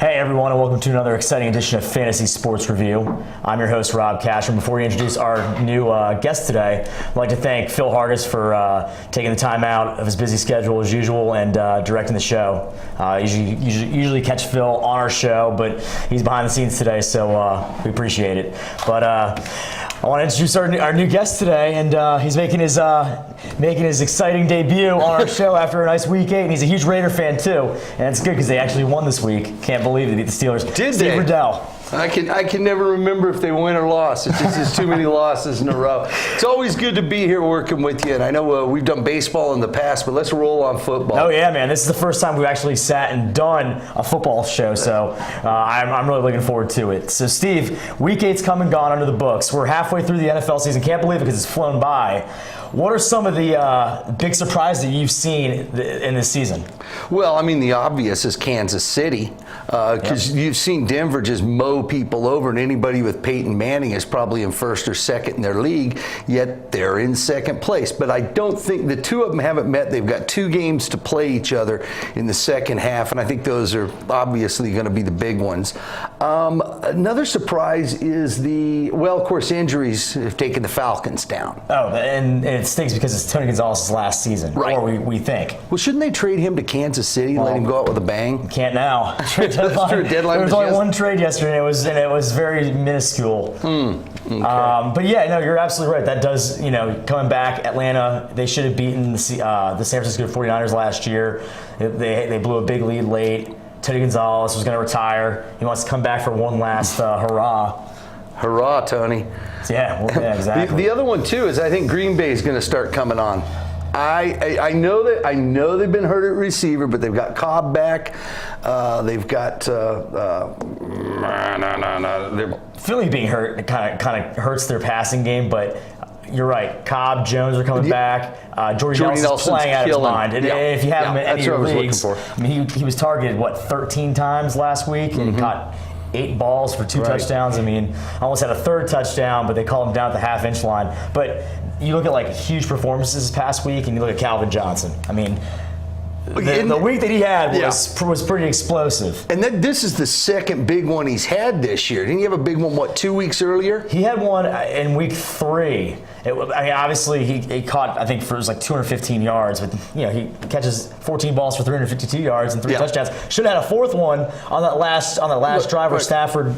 Hey everyone, and welcome to another exciting edition of Fantasy Sports Review. I'm your host, Rob Cash, and before we introduce our new guest today, I'd like to thank Phil Hargis for taking the time out of his busy schedule as usual and directing the show. Usually catch Phil on our show, but he's behind the scenes today, so we appreciate it. But I want to introduce our new guest today, and he's making his exciting debut on our show after a nice Week 8, and he's a huge Raider fan too, and it's good because they actually won this week. Can't believe they beat the Steelers. Did Steve they? Riddell. I can never remember if they win or lost. It's just there's too many losses in a row. It's always good to be here working with you, and I know we've done baseball in the past, but let's roll on football. Oh yeah, man! This is the first time we've actually sat and done a football show, so I'm really looking forward to it. So Steve, Week 8's come and gone under the books. We're halfway through the NFL season. Can't believe it because it's flown by. What are some of the big surprises that you've seen in this season? Well, I mean, the obvious is Kansas City, because you've seen Denver just mow people over, and anybody with Peyton Manning is probably in first or second in their league, yet they're in second place. But I don't think the two of them haven't met. They've got 2 games to play each other in the second half, and I think those are obviously going to be the big ones. Another surprise is of course, injuries have taken the Falcons down. Oh, and it stinks because it's Tony Gonzalez's last season, right? Or we think. Well, shouldn't they trade him to Kansas City and let him go out with a bang? Can't now. That's true. Deadline there was only one trade yesterday, and it was very minuscule. Okay. But yeah, no, you're absolutely right. That does, coming back, Atlanta, they should have beaten the San Francisco 49ers last year. They blew a big lead late. Tony Gonzalez was going to retire. He wants to come back for one last hurrah. Hurrah, Tony. Yeah, exactly. The other one, too, is I think Green Bay is going to start coming on. I know they've been hurt at receiver, but they've got Cobb back. They've got Philly being hurt kind of hurts their passing game, but you're right. Cobb, Jones are coming back. Jordy Nelson's playing out of his mind. And if you have him in any of your leagues, I mean, he was targeted 13 times last week, and he caught 8 balls for 2 touchdowns. I mean, almost had a third touchdown, but they called him down at the half-inch line. But you look at huge performances this past week, and you look at Calvin Johnson. I mean, the week that he had was pretty explosive. And this is the second big one he's had this year. Didn't he have a big one, 2 weeks earlier? He had one in week 3. Obviously he caught, I think, for it was 215 yards, but he catches 14 balls for 352 yards and 3 touchdowns. Should have had a fourth one on that last drive where Stafford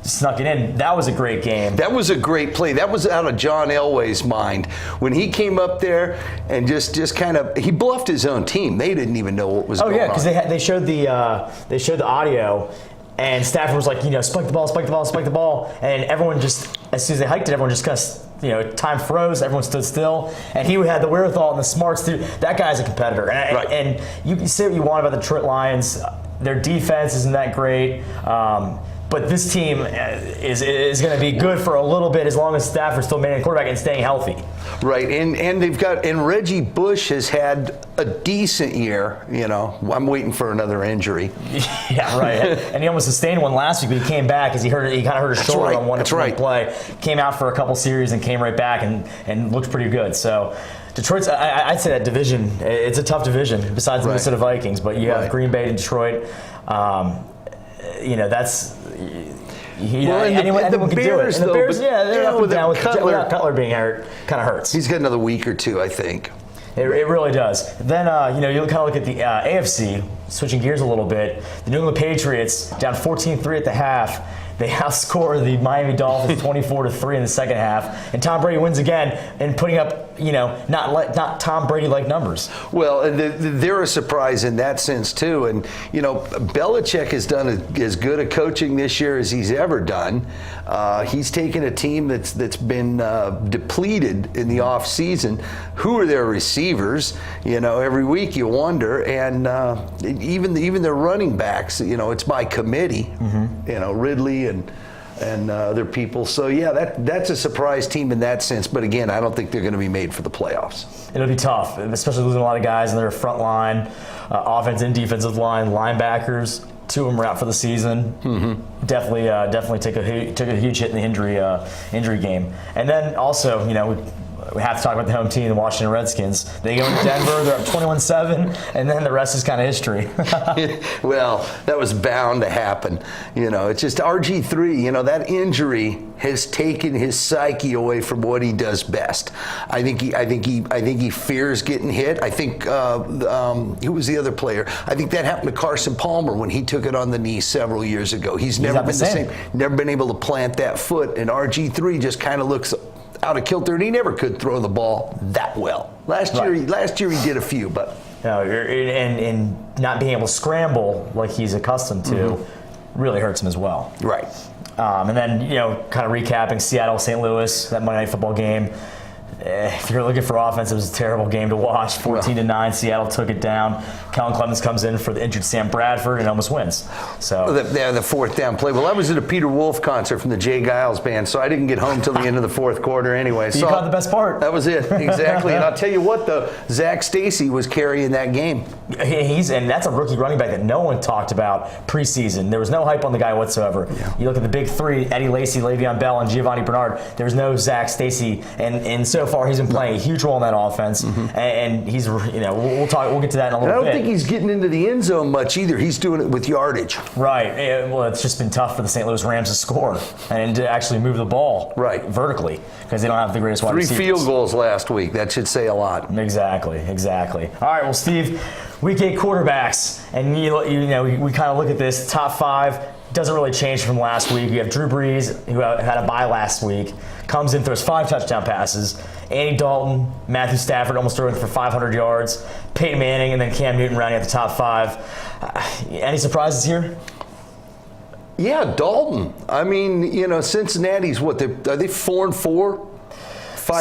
snuck it in. That was a great game. That was a great play. That was out of John Elway's mind when he came up there and just kind of he bluffed his own team. They didn't even know what was going on. Oh yeah, because they showed the audio. And Stafford was like, spike the ball, and everyone just, as soon as they hiked it, everyone just kind of, time froze, everyone stood still, and he had the wherewithal and the smarts to. That guy's a competitor, and you can say what you want about the Detroit Lions, their defense isn't that great. But this team is going to be good for a little bit as long as Stafford's still managing quarterback and staying healthy. Right, and they've got Reggie Bush has had a decent year. I'm waiting for another injury. Yeah, right. And he almost sustained one last week, but he came back because he kind of hurt his shoulder on one play. Came out for a couple series and came right back and looked pretty good. So. Detroit's, I'd say that division, it's a tough division besides the Minnesota Vikings, but you have Green Bay and Detroit. That's anyone can do it. And the Bears, they're up and down with Cutler being hurt, kind of hurts. He's got another week or 2, I think. It really does. Then you kind of look at the AFC, switching gears a little bit. The New England Patriots down 14-3 at the half. They outscore the Miami Dolphins 24-3 in the second half, and Tom Brady wins again and putting up, not Tom Brady-like numbers. Well, they're a surprise in that sense too, and Belichick has done as good a coaching this year as he's ever done. He's taken a team that's been depleted in the off season. Who are their receivers? Every week you wonder, and even their running backs. It's by committee. Ridley and other people. So yeah, that's a surprise team in that sense. But again, I don't think they're going to be made for the playoffs. It'll be tough, especially losing a lot of guys in their front line, offense and defensive line, linebackers. 2 of them are out for the season. Definitely took a huge hit in the injury game. And then also, we have to talk about the home team, the Washington Redskins. They go into Denver, they're up 21-7, and then the rest is kind of history. Well, that was bound to happen. It's just RG3. That injury has taken his psyche away from what he does best. I think he fears getting hit. I think who was the other player? I think that happened to Carson Palmer when he took it on the knee several years ago. He's never been the same. Never been able to plant that foot, and RG3 just kind of looks out of kilter, and he never could throw the ball that well. Last year he did a few, but and not being able to scramble like he's accustomed to really hurts him as well. Right. And then kind of recapping Seattle, St. Louis, that Monday Night Football game. If you're looking for offense, it was a terrible game to watch. 14-9, Seattle took it down. Kellen Clemens comes in for the injured Sam Bradford and almost wins. So the fourth down play. Well, I was at a Peter Wolf concert from the Jay Giles band, so I didn't get home till the end of the fourth quarter anyway. So you caught the best part. That was it, exactly. And I'll tell you what, though, Zach Stacy was carrying that game. And that's a rookie running back that no one talked about preseason. There was no hype on the guy whatsoever. Yeah. You look at the big three: Eddie Lacy, Le'Veon Bell, and Giovanni Bernard. There was no Zach Stacy, and so far he's been playing a huge role in that offense. And he's we'll get to that in a little bit. I don't think he's getting into the end zone much either. He's doing it with yardage. Right. Well, it's just been tough for the St. Louis Rams to score and to actually move the ball vertically because they don't have the greatest wide receivers. 3 field goals last week. That should say a lot. Exactly. All right. Well, Steve, Week 8 quarterbacks, and we kind of look at this top 5. Doesn't really change from last week. You have Drew Brees, who had a bye last week, comes in, throws 5 touchdown passes. Andy Dalton, Matthew Stafford almost throwing for 500 yards. Peyton Manning, and then Cam Newton rounding out the top 5. Any surprises here? Yeah, Dalton. I mean, Cincinnati's what? Are they 4-4?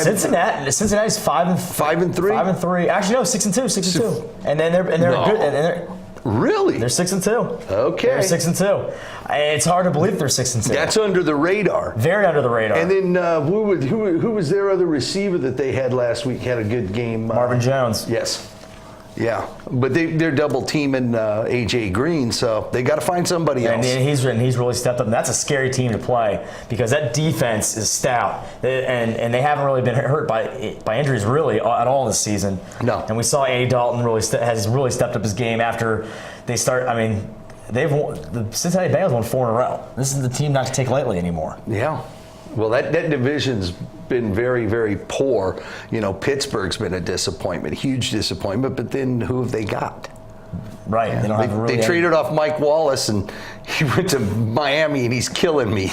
Cincinnati's 5-3. 5-3. Actually, no, 6-2. And then they're good. Really? They're 6-2. Okay. They're 6-2. It's hard to believe they're 6-2. That's under the radar. Very under the radar. And then who was their other receiver that they had last week? Had a good game. Marvin Jones. Yes. Yeah, but they're double teaming AJ Green, so they got to find somebody else. And he's really stepped up. And that's a scary team to play because that defense is stout, and they haven't really been hurt by injuries really at all this season. No. And we saw Andy Dalton has really stepped up his game after they start. I mean, the Cincinnati Bengals won 4 in a row. This is the team not to take lightly anymore. Yeah. Well, that division's been very, very poor. Pittsburgh's been a disappointment, huge disappointment. But then who have they got? Right. Yeah. They traded off Mike Wallace, and he went to Miami, and he's killing me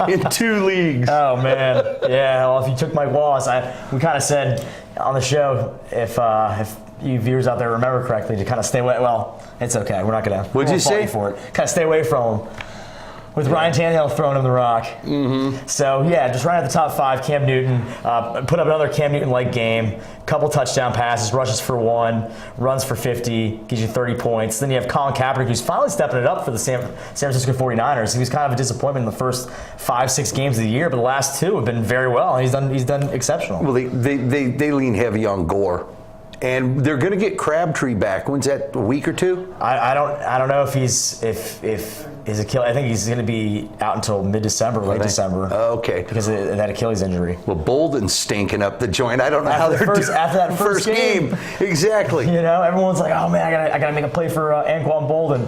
in 2 leagues. Oh, man. Yeah, well, if you took Mike Wallace, we kind of said on the show, if you viewers out there remember correctly, to kind of stay away. Well, it's okay. We're not going to. What'd you say? For it. Kind of stay away from him. With Ryan Tannehill throwing him the rock. So, yeah, just right at the top 5, Cam Newton. Put up another Cam Newton-like game. Couple touchdown passes, rushes for 1, runs for 50, gives you 30 points. Then you have Colin Kaepernick, who's finally stepping it up for the San Francisco 49ers. He was kind of a disappointment in the first 5-6 games of the year, but the last 2 have been very well. He's done exceptional. Well, they lean heavy on Gore. And they're going to get Crabtree back. When's that? A week or 2? I don't know if he's Achilles. I think he's going to be out until mid-December, late December. Okay. Because of that Achilles injury. Well, Bolden's stinking up the joint. I don't know how they're doing after that first game. Exactly. Everyone's like, oh man, I got to make a play for Anquan Bolden.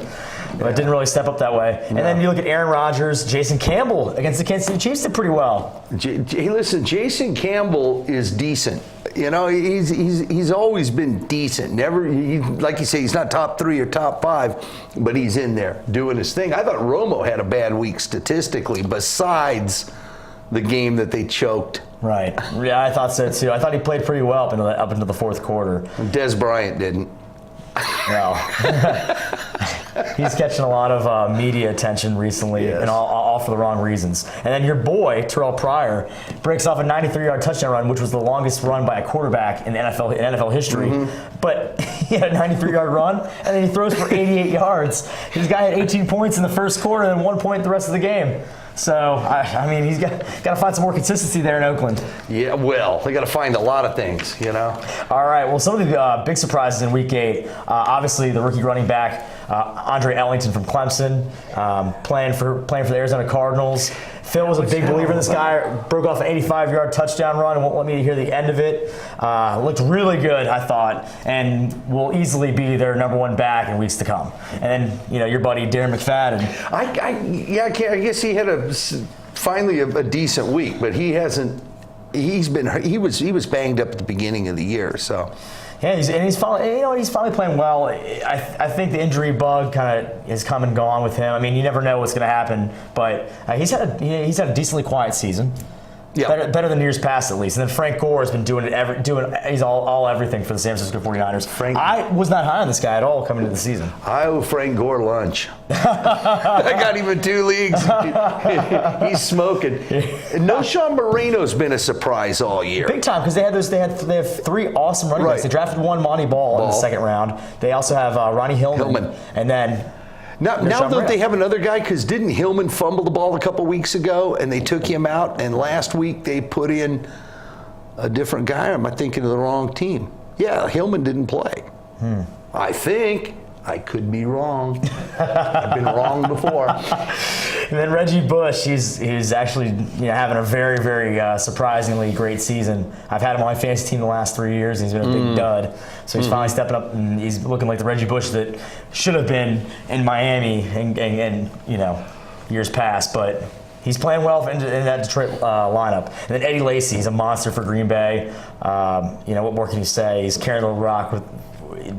But it didn't really step up that way. And then you look at Aaron Rodgers, Jason Campbell against the Kansas City Chiefs did pretty well. Hey, listen, Jason Campbell is decent. He's always been decent. Never, like you say, he's not top 3 or top 5, but he's in there doing his thing. I thought Romo had a bad week statistically, besides the game that they choked. Right. Yeah, I thought so too. I thought he played pretty well up into the fourth quarter. Des Bryant didn't. No. He's catching a lot of media attention recently, and all for the wrong reasons. And then your boy, Terrell Pryor, breaks off a 93-yard touchdown run, which was the longest run by a quarterback in NFL history. But he had a 93-yard run, and then he throws for 88 yards. This guy had 18 points in the first quarter and 1 point the rest of the game. So, I mean, he's got to find some more consistency there in Oakland. Yeah, well, they got to find a lot of things, All right, well, some of the big surprises in Week 8, obviously the rookie running back, Andre Ellington from Clemson, playing for the Arizona Cardinals. Phil was a big believer in this guy. Broke off an 85-yard touchdown run and won't let me hear the end of it. Looked really good, I thought, and will easily be their number one back in weeks to come. And then, your buddy Darren McFadden. I guess he had finally a decent week, but he hasn't. He was banged up at the beginning of the year, so. Yeah, he's finally playing well. I think the injury bug kind of has come and gone with him. I mean, you never know what's going to happen, but he's had a decently quiet season. Yeah. Better than years past, at least. And then Frank Gore has been doing he's all everything for the San Francisco 49ers. I was not high on this guy at all coming into the season. I owe Frank Gore lunch. I got him in 2 leagues. He's smoking. And No Sean Moreno's been a surprise all year. Big time, because they have 3 awesome running backs. They drafted one, Monty Ball, in the second round. They also have Ronnie Hillman. And then Now that they have another guy, because didn't Hillman fumble the ball a couple weeks ago, and they took him out, and last week they put in a different guy? Or am I thinking of the wrong team? Yeah, Hillman didn't play. I think. I could be wrong. I've been wrong before. And then Reggie Bush, he's actually having a very, very surprisingly great season. I've had him on my fantasy team the last 3 years, and he's been a big dud. So he's finally stepping up, and he's looking like the Reggie Bush that should have been in Miami and years past. But he's playing well in that Detroit lineup. And then Eddie Lacy, he's a monster for Green Bay. What more can you say? He's carrying the rock with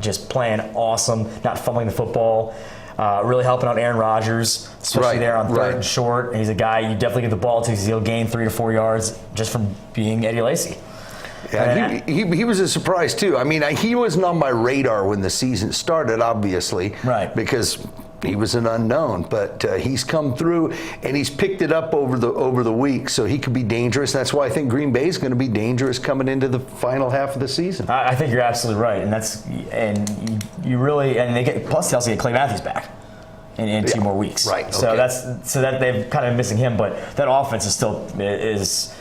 just playing awesome, not fumbling the football. Really helping out Aaron Rodgers, especially there on third and short. And he's a guy you definitely get the ball to because he'll gain 3 to 4 yards just from being Eddie Lacy. Yeah, he was a surprise too. I mean, he wasn't on my radar when the season started, obviously, because he was an unknown. But he's come through and he's picked it up over the week, so he could be dangerous. That's why I think Green Bay is going to be dangerous coming into the final half of the season. I think you're absolutely right, you really plus they also get Clay Matthews back in 2 more weeks. Right. So that they've kind of missing him, but that offense is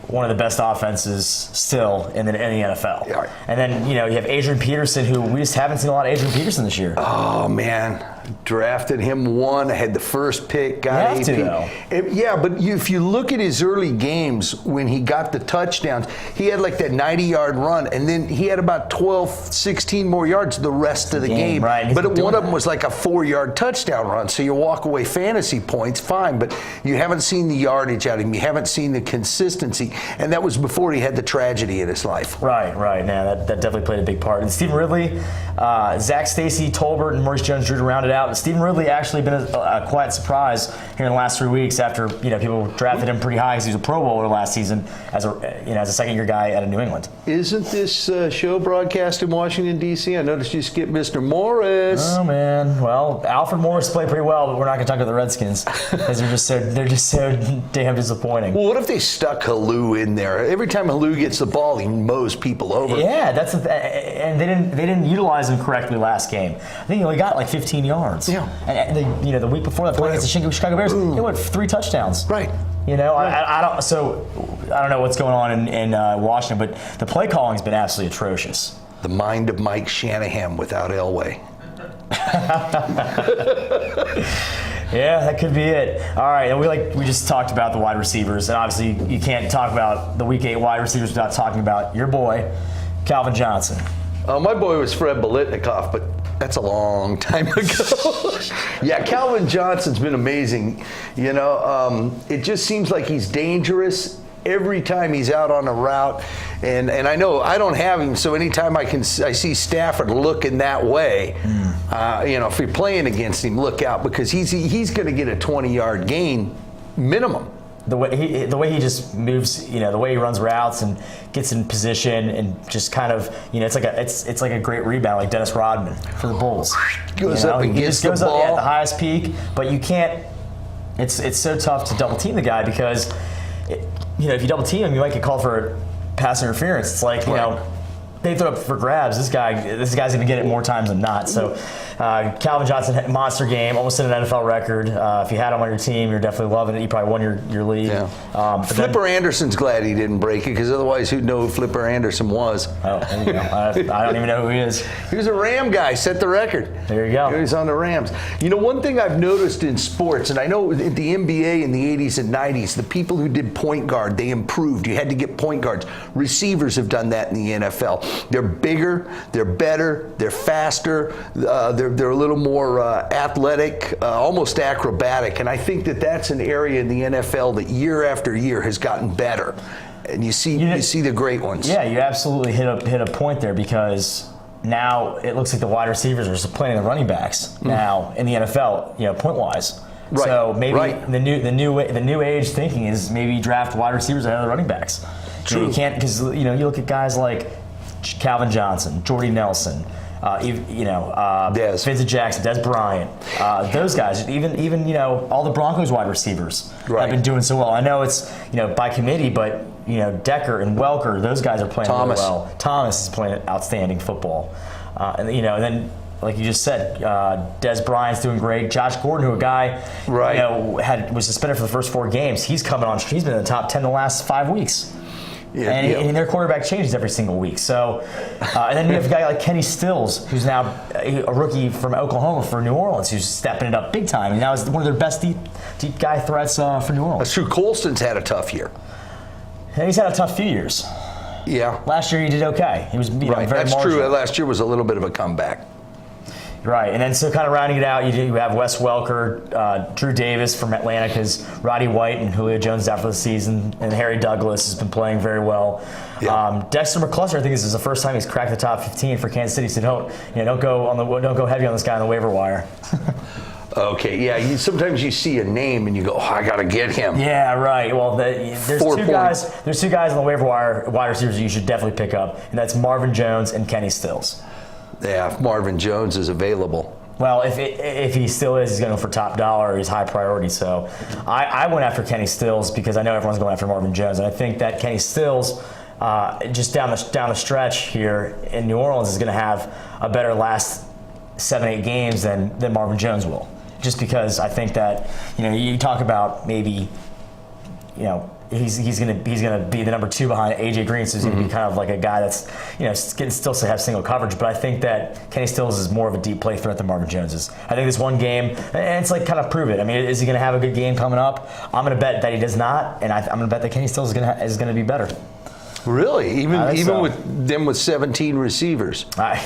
one of the best offenses still in the NFL. Yeah. And then, you have Adrian Peterson, who we just haven't seen a lot of Adrian Peterson this year. Oh, man. Drafted him 1, had the first pick, got AP. Yeah, but if you look at his early games when he got the touchdowns, he had like that 90-yard run, and then he had about 12, 16 more yards the rest of the game. Right. But one of them was like a 4-yard touchdown run, so you walk away fantasy points, fine, but you haven't seen the yardage out of him. You haven't seen the consistency, and that was before he had the tragedy in his life. Right. Now that definitely played a big part. And Stephen Ridley, Zach Stacy, Tolbert, and Maurice Jones-Drew to round it out. And Stephen Ridley actually been a quiet surprise here in the last 3 weeks after people drafted him pretty high because he was a Pro Bowler last season as a second-year guy out of New England. Isn't this show broadcast in Washington, D.C.? I noticed you skipped Mr. Morris. Oh, man. Well, Alfred Morris played pretty well, but we're not going to talk about the Redskins because they're just so damn disappointing. Well, what if they stuck Halou in there? Every time Halou gets the ball, he mows people over. Yeah, and they didn't utilize him correctly last game. I think he only got like 15 yards. Yeah. And the week before that, playing against the Chicago Bears, he went 3 touchdowns. Right. I don't know what's going on in Washington, but the play calling's been absolutely atrocious. The mind of Mike Shanahan without Elway. Yeah, that could be it. All right, and we just talked about the wide receivers, and obviously you can't talk about the Week 8 wide receivers without talking about your boy, Calvin Johnson. My boy was Fred Biletnikoff, but that's a long time ago. Yeah, Calvin Johnson's been amazing. It just seems like he's dangerous every time he's out on a route. And I know I don't have him, so anytime I see Stafford looking that way, if you're playing against him, look out, because he's going to get a 20-yard gain minimum. The way he just moves, the way he runs routes and gets in position and just kind of, it's like a great rebound, like Dennis Rodman for the Bulls. Goes up and gets the ball. Up at the highest peak, but you can't. It's so tough to double team the guy because, if you double team him, you might get called for pass interference. It's like they throw up for grabs. This guy's going to get it more times than not. So Calvin Johnson, monster game, almost set an NFL record. If you had him on your team, you're definitely loving it. You probably won your league. Yeah. Flipper Anderson's glad he didn't break it, because otherwise who'd know who Flipper Anderson was? Oh, there you go. I don't even know who he is. He was a Ram guy, set the record. There you go. He was on the Rams. You know, one thing I've noticed in sports, and I know in the NBA in the 80s and 90s, the people who did point guard, they improved. You had to get point guards. Receivers have done that in the NFL. They're bigger, they're better, they're faster, they're a little more athletic, almost acrobatic. And I think that that's an area in the NFL that year after year has gotten better. And you see the great ones. Yeah, you absolutely hit a point there, because now it looks like the wide receivers are supplanting the running backs now in the NFL, point wise. Right. So maybe Right. the new age thinking is maybe draft wide receivers ahead of the running backs. True. You can't, because you look at guys like Calvin Johnson, Jordy Nelson, Vincent Jackson, Des Bryant, those guys, even all the Broncos wide receivers have been doing so well. I know it's by committee, but Decker and Welker, those guys are playing really well. Thomas is playing outstanding football, and then, like you just said, Des Bryant's doing great. Josh Gordon, who a guy was suspended for the first 4 games, he's coming on. He's been in the top 10 the last 5 weeks. Yeah, and their quarterback changes every single week. So, and then you have a guy like Kenny Stills, who's now a rookie from Oklahoma for New Orleans, who's stepping it up big time. And now is one of their best deep guy threats for New Orleans. That's true. Colston's had a tough year. And he's had a tough few years. Yeah. Last year he did okay. He was very That's marginal. true. Last year was a little bit of a comeback. Right, and then so kind of rounding it out, you have Wes Welker, Drew Davis from Atlanta, because Roddy White and Julio Jones out for the season, and Harry Douglas has been playing very well. Yeah. Dexter McCluster, I think this is the first time he's cracked the top 15 for Kansas City. So don't go heavy on this guy on the waiver wire. Okay, yeah. Sometimes you see a name and you go, I got to get him. Yeah, right. Well, there's two guys on the waiver wire, wide receivers, you should definitely pick up, and that's Marvin Jones and Kenny Stills. Yeah, if Marvin Jones is available. Well, if he still is, he's going to go for top dollar. He's high priority. So I went after Kenny Stills because I know everyone's going after Marvin Jones, and I think that Kenny Stills, just down the stretch here in New Orleans, is going to have a better last 7-8 games than Marvin Jones will. Just because I think that you talk about maybe he's going to be the number 2 behind AJ Green, so he's going to be kind of like a guy that's can still have single coverage. But I think that Kenny Stills is more of a deep play threat than Marvin Jones is. I think this one game, and it's like kind of prove it. I mean, is he going to have a good game coming up? I'm going to bet that he does not, and I'm going to bet that Kenny Stills is going to be better. Really? Even with 17 receivers? I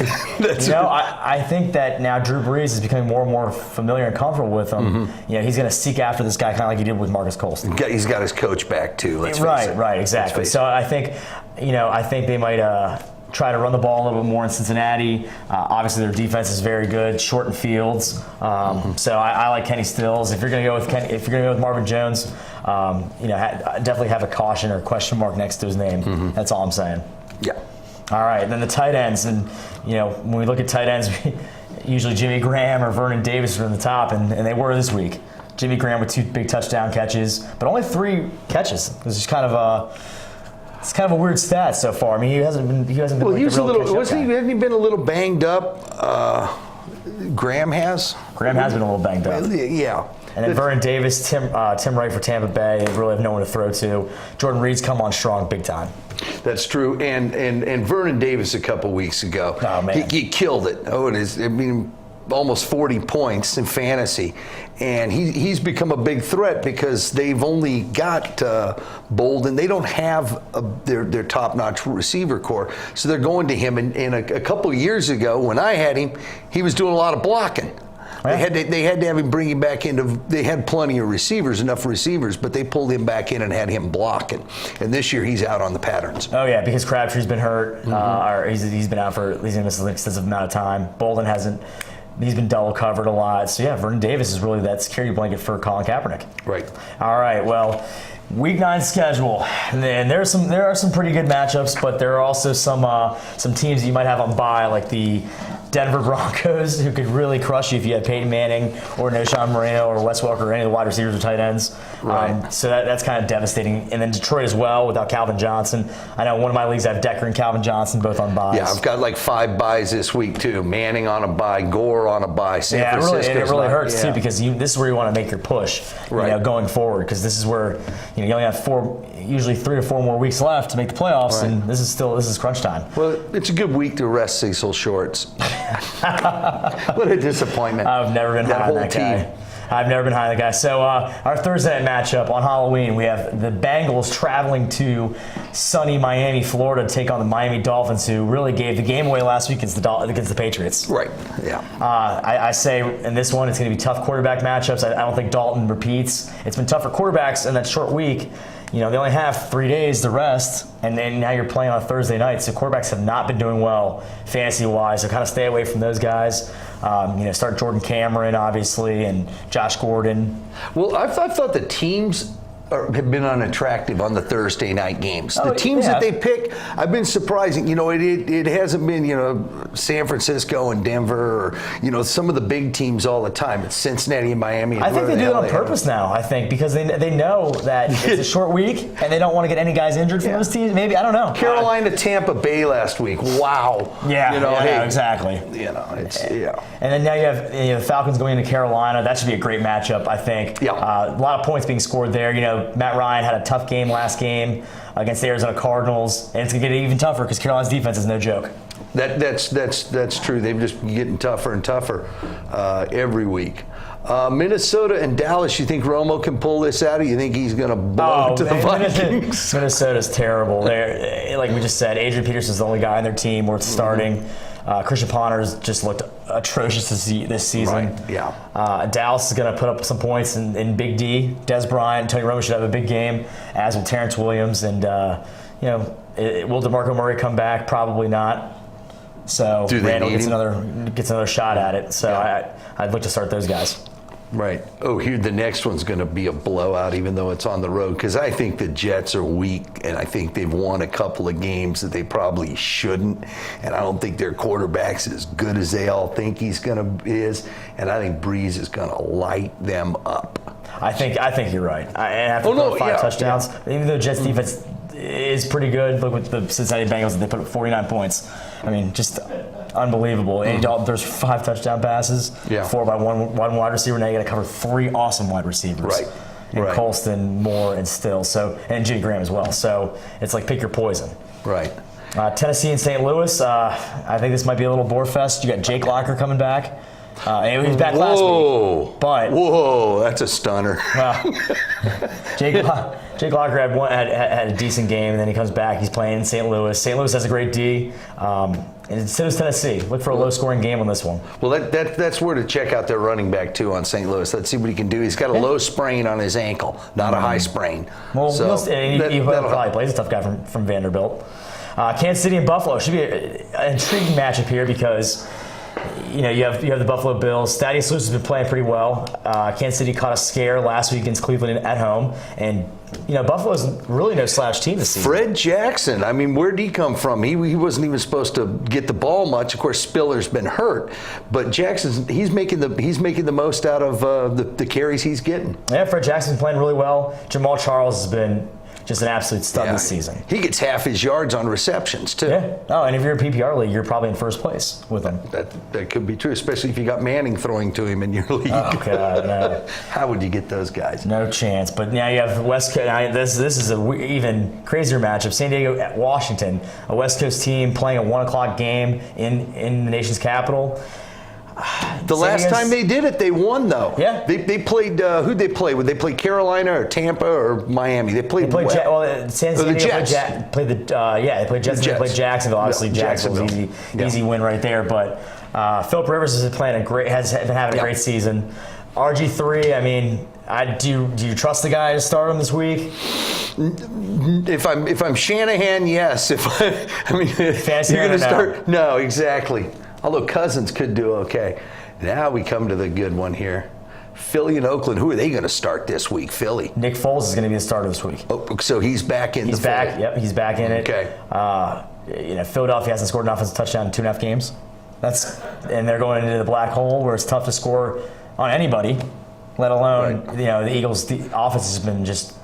think that now Drew Brees is becoming more and more familiar and comfortable with him. He's going to seek after this guy kind of like he did with Marcus Colston. He's got his coach back too. Let's face it. Right, exactly. So I think they might try to run the ball a little bit more in Cincinnati. Obviously, their defense is very good, shortened fields. So I like Kenny Stills. If you're going to go with Marvin Jones, definitely have a caution or question mark next to his name. That's all I'm saying. Yeah. All right. Then the tight ends, and when we look at tight ends, usually Jimmy Graham or Vernon Davis are in the top, and they were this week. Jimmy Graham with 2 big touchdown catches, but only 3 catches. This is kind of a weird stat so far. I mean, he hasn't been. Well, like he was the a real little. Hasn't he been a little banged up? Graham has. Graham has been a little banged up. Yeah. And then Vernon Davis, Tim Wright for Tampa Bay. They really have no one to throw to. Jordan Reed's come on strong, big time. That's true. And Vernon Davis a couple weeks ago. Oh man, he killed it. Oh, it is. I mean, almost 40 points in fantasy. And he's become a big threat because they've only got Bolden. They don't have their top-notch receiver core. So they're going to him. And a couple of years ago, when I had him, he was doing a lot of blocking. Yeah. They had to have him bring him back into. They had plenty of receivers, enough receivers, but they pulled him back in and had him blocking. And this year he's out on the patterns. Oh yeah, because Crabtree's been hurt, or he's been out for at least an extensive amount of time. Bolden hasn't. He's been double covered a lot. So yeah, Vernon Davis is really that security blanket for Colin Kaepernick. Right. All right. Well, Week 9 schedule, and there are some pretty good matchups, but there are also some teams you might have on bye, like the Denver Broncos, who could really crush you if you had Peyton Manning or Noshawn Moreno or Wes Welker or any of the wide receivers or tight ends. Right. So that's kind of devastating. And then Detroit as well without Calvin Johnson. I know one of my leagues I have Decker and Calvin Johnson both on byes. Yeah, I've got like 5 byes this week too. Manning on a bye, Gore on a bye. San Francisco's it really hurts yeah. too, because this is where you want to make your push, Right. going forward, because this is where you only have usually 3 or 4 more weeks left to make the playoffs, Right. and this is crunch time. Well, it's a good week to rest Cecil Shorts. What a disappointment. I've never been high on that guy. team. I've never been high on that guy. So our Thursday night matchup on Halloween, we have the Bengals traveling to sunny Miami, Florida, to take on the Miami Dolphins, who really gave the game away last week against the Patriots. Right, yeah. I say in this one, it's going to be tough quarterback matchups. I don't think Dalton repeats. It's been tough for quarterbacks in that short week. They only have 3 days to rest, and then now you're playing on Thursday night. So quarterbacks have not been doing well fantasy-wise. So kind of stay away from those guys. Start Jordan Cameron, obviously, and Josh Gordon. Well, I've thought the teams have been unattractive on the Thursday night games. The teams yeah. that they pick, I've been surprising. It hasn't been, San Francisco and Denver or, some of the big teams all the time. It's Cincinnati and Miami. And I think they do it on LA. purpose now, because they know that it's a short week and they don't want to get any guys injured from those teams. Maybe, I don't know. Carolina, Tampa Bay last week. Wow. Yeah, exactly. Yeah. And then now you have the Falcons going into Carolina. That should be a great matchup, I think. Yeah. A lot of points being scored there. Matt Ryan had a tough game last game against the Arizona Cardinals, and it's going to get even tougher because Carolina's defense is no joke. That's true. They've just been getting tougher and tougher every week. Minnesota and Dallas, you think Romo can pull this out, or you think he's going to blow it to the Vikings? Minnesota's terrible. Like we just said, Adrian Peterson's the only guy on their team worth starting. Christian Ponder's just looked atrocious this season. Right, yeah. Dallas is going to put up some points in Big D. Des Bryant, Tony Romo should have a big game, as will Terrence Williams. And, will DeMarco Murray come back? Probably not. So Randall gets another shot at it. So I'd look to start those guys. Right. Oh, here the next one's going to be a blowout, even though it's on the road, because I think the Jets are weak, and I think they've won a couple of games that they probably shouldn't, and I don't think their quarterback's as good as they all think he's going to is, and I think Breeze is going to light them up. I think you're right. And after 5 touchdowns, even though Jets defense is pretty good, look with the Cincinnati Bengals, they put up 49 points. I mean, just unbelievable. Andy Dalton throws 5 touchdown passes, 4 by one wide receiver. Now you got to cover 3 awesome wide receivers. Right. And Colston, Moore, and Still. And Jimmy Graham as well. So it's like pick your poison. Right. Tennessee and St. Louis. I think this might be a little bore fest. You got Jake Locker coming back. And he was back last week. But that's a stunner. Well, Jake Locker had a decent game, and then he comes back. He's playing in St. Louis. St. Louis has a great D, and so does Tennessee. Look for a low-scoring game on this one. Well, that's where to check out their running back, too, on St. Louis. Let's see what he can do. He's got a low sprain on his ankle, not a high sprain. Well, he probably plays a tough guy from Vanderbilt. Kansas City and Buffalo should be an intriguing matchup here because you have the Buffalo Bills. Thaddeus Lewis has been playing pretty well. Kansas City caught a scare last week against Cleveland at home, and Buffalo's really no slouch team this season. Fred Jackson, I mean, where'd he come from? He wasn't even supposed to get the ball much. Of course, Spiller's been hurt, but he's making the most out of the carries he's getting. Yeah, Fred Jackson's playing really well. Jamal Charles has been just an absolute stud this season. He gets half his yards on receptions, too. Yeah. Oh, and if you're a PPR league, you're probably in first place with him. That could be true, especially if you got Manning throwing to him in your league. Oh, God, no. How would you get those guys? No chance. But now you have West Coast. This is an even crazier matchup. San Diego at Washington, a West Coast team playing a 1 o'clock game in the nation's capital. The last time they did it, they won, though. Yeah. They played, who'd they play? Would they play Carolina or Tampa or Miami? They played San Diego played the Jets. They played Jacksonville. Obviously, Jacksonville's easy win right there. But Philip Rivers has been having a great season. RG3, I mean, do you trust the guy to start him this week? If I'm Shanahan, yes. If you're going to start, no, exactly. Although Cousins could do okay. Now we come to the good one here. Philly and Oakland, who are they going to start this week? Philly. Nick Foles is going to be the starter this week. Oh, so he's back in He's back. fold. Yep, he's back in it. Okay. Philadelphia hasn't scored an offensive touchdown in 2.5 games. And they're going into the black hole where it's tough to score on anybody, let alone the Eagles. The offense has been just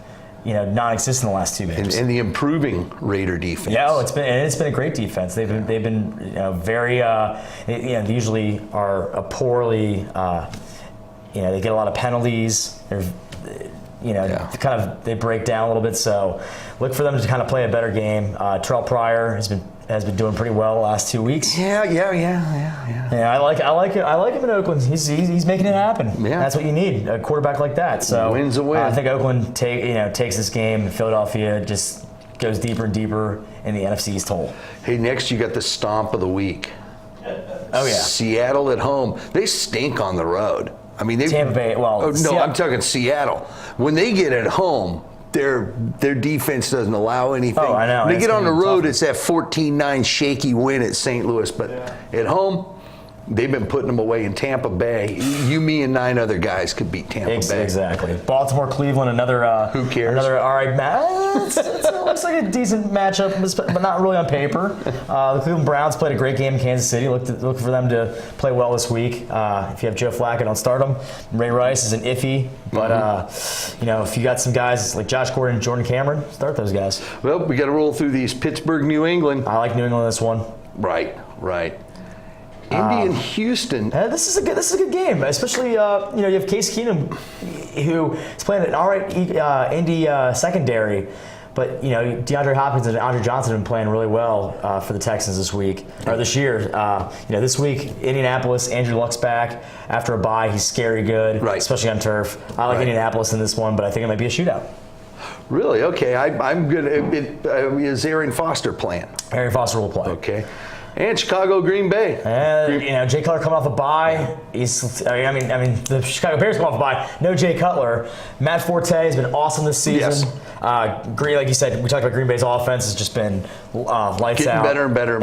non-existent the last 2 games. And the improving Raider defense. Yeah, it's been a great defense. They've been very they usually are a poorly they get a lot of penalties. They're they break down a little bit. So look for them to kind of play a better game. Terrell Pryor has been doing pretty well the last 2 weeks. Yeah. Yeah, I like him in Oakland. He's making it happen. Yeah. That's what you need, a quarterback like that. So win's a win. I think Oakland takes this game. Philadelphia just goes deeper and deeper in the NFC East hole. Hey, next you got the stomp of the week. Oh yeah, Seattle at home. They stink on the road. I mean, Tampa Bay. Well, I'm talking Seattle. When they get at home, their defense doesn't allow anything. Oh, I know. When they get on the road, tough. it's that 14-9 shaky win at St. Louis. But at home, they've been putting them away in Tampa Bay. You, me, and 9 other guys could beat Tampa Bay. Exactly. Baltimore, Cleveland, another. Who cares? Another all right match. It looks like a decent matchup, but not really on paper. The Cleveland Browns played a great game in Kansas City. Look for them to play well this week. If you have Joe Flacco, don't start him. Ray Rice is an iffy, but if you got some guys like Josh Gordon and Jordan Cameron, start those guys. Well, we got to roll through these. Pittsburgh, New England. I like New England in this one. Right. Indy and Houston. This is a good game, especially you have Case Keenum, who is playing an all right Indy secondary, but DeAndre Hopkins and Andre Johnson have been playing really well for the Texans this year. This week Indianapolis, Andrew Luck's back after a bye. He's scary good, especially on turf. I like Indianapolis in this one, but I think it might be a shootout. Really? Okay. I'm good. Is Aaron Foster playing? Aaron Foster will play. Okay. And Chicago, Green Bay. Jay Cutler coming off a bye. The Chicago Bears come off a bye. No Jay Cutler. Matt Forte has been awesome this season. Yes. Like you said, we talked about Green Bay's offense has just been lights Getting out. better and better.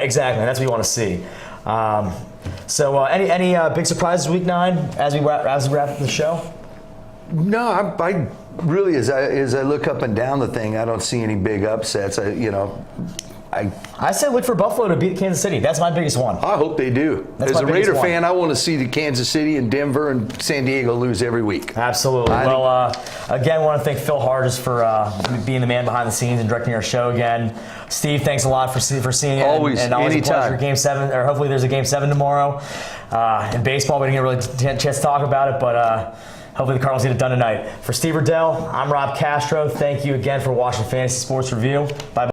Exactly. And that's what you want to see. So any big surprises week 9 as we wrap up the show? No, I really, as I look up and down the thing, I don't see any big upsets. I say look for Buffalo to beat Kansas City. That's my biggest one. I hope they do. As a Raider fan, I want to see the Kansas City and Denver and San Diego lose every week. Absolutely. Again, I want to thank Phil Hargis for being the man behind the scenes and directing our show again. Steve, thanks a lot for seeing it. Always, and always anytime. A pleasure. Game 7, or hopefully there's a Game 7 tomorrow. In baseball, we didn't get really a chance to talk about it, but hopefully the Cardinals get it done tonight. For Steve Riddell, I'm Rob Castro. Thank you again for watching Fantasy Sports Review. Bye-bye.